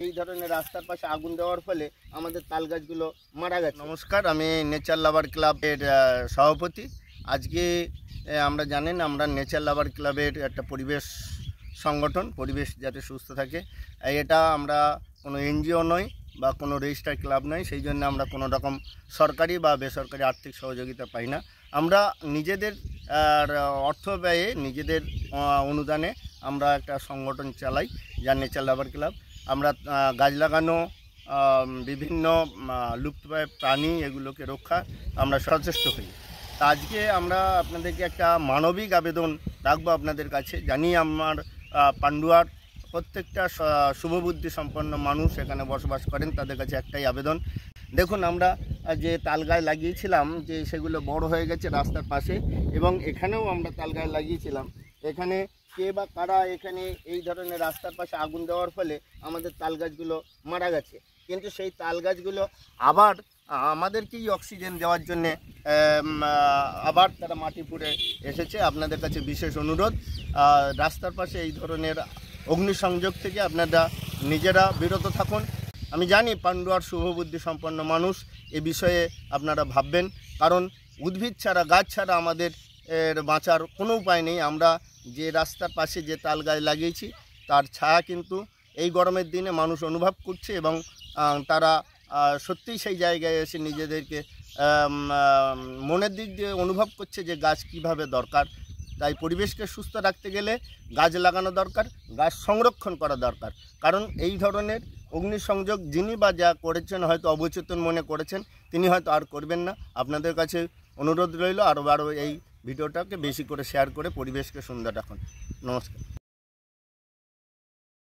এই ধরনের রাস্তার পাশে আগুন দেওয়ার ফলে আমাদের তাল গাছগুলো মারা গেছে। নমস্কার, আমি নেচার লাভার ক্লাবের সভাপতি। আজকে আমরা জানেন আমরা নেচার লাভার ক্লাবের একটা পরিবেশ সংগঠন, পরিবেশ যাতে সুস্থ থাকে, এটা আমরা কোনো এনজিও নয় বা কোনো রেজিস্টার্ড ক্লাব নয়। সেই জন্য আমরা কোনো রকম সরকারি বা বেসরকারি আর্থিক সহযোগিতা পাই না। আমরা নিজেদের অর্থ ব্যয়ে, নিজেদের অনুদানে আমরা একটা সংগঠন চালাই, যা নেচার লাভার ক্লাব। আমরা গাছ লাগানো, বিভিন্ন লুপ্তপ্রায় প্রাণী এগুলোকে রক্ষা আমরা সচেষ্ট হই। তা আজকে আমরা আপনাদেরকে একটা মানবিক আবেদন রাখবো আপনাদের কাছে। জানি আমার পান্ডুয়ার প্রত্যেকটা শুভবুদ্ধি সম্পন্ন মানুষ এখানে বসবাস করেন, তাদের কাছে একটাই আবেদন। দেখুন, আমরা যে তাল গাছ লাগিয়েছিলাম যে সেগুলো বড় হয়ে গেছে রাস্তার পাশে, এবং এখানেও আমরা তাল গাছ লাগিয়েছিলাম। এখানে কে বা কারা এখানে এই ধরনের রাস্তার পাশে আগুন দেওয়ার ফলে আমাদের তাল গাছগুলো মারা গেছে, কিন্তু সেই তাল গাছগুলো আবার আমাদেরকেই অক্সিজেন দেওয়ার জন্যে আবার তারা মাটি পুড়ে এসেছে। আপনাদের কাছে বিশেষ অনুরোধ, রাস্তার পাশে এই ধরনের অগ্নিসংযোগ থেকে আপনারা নিজেরা বিরত থাকুন। আমি জানি পান্ডুয়ার শুভবুদ্ধি সম্পন্ন মানুষ এ বিষয়ে আপনারা ভাববেন, কারণ উদ্ভিদ ছাড়া, গাছ ছাড়া আমাদের বাঁচার কোনো উপায় নেই। আমরা যে রাস্তার পাশে যে তাল গাছ লাগিয়েছি তার ছায়া কিন্তু এই গরমের দিনে মানুষ অনুভব করছে, এবং তারা সত্যিই সেই জায়গায় এসে নিজেদেরকে মনের দিক দিয়ে অনুভব করছে যে গাছ কিভাবে দরকার। তাই পরিবেশকে সুস্থ রাখতে গেলে গাছ লাগানো দরকার, গাছ সংরক্ষণ করা দরকার। কারণ এই ধরনের অগ্নিসংযোগ যিনি বা যা করেছেন, হয়তো অবচেতন মনে করেছেন, তিনি হয়তো আর করবেন না। আপনাদের কাছে অনুরোধ রইল আরও এই ভিডিওটাকে বেশি করে শেয়ার করে পরিবেশকে সুন্দর রাখুন। নমস্কার।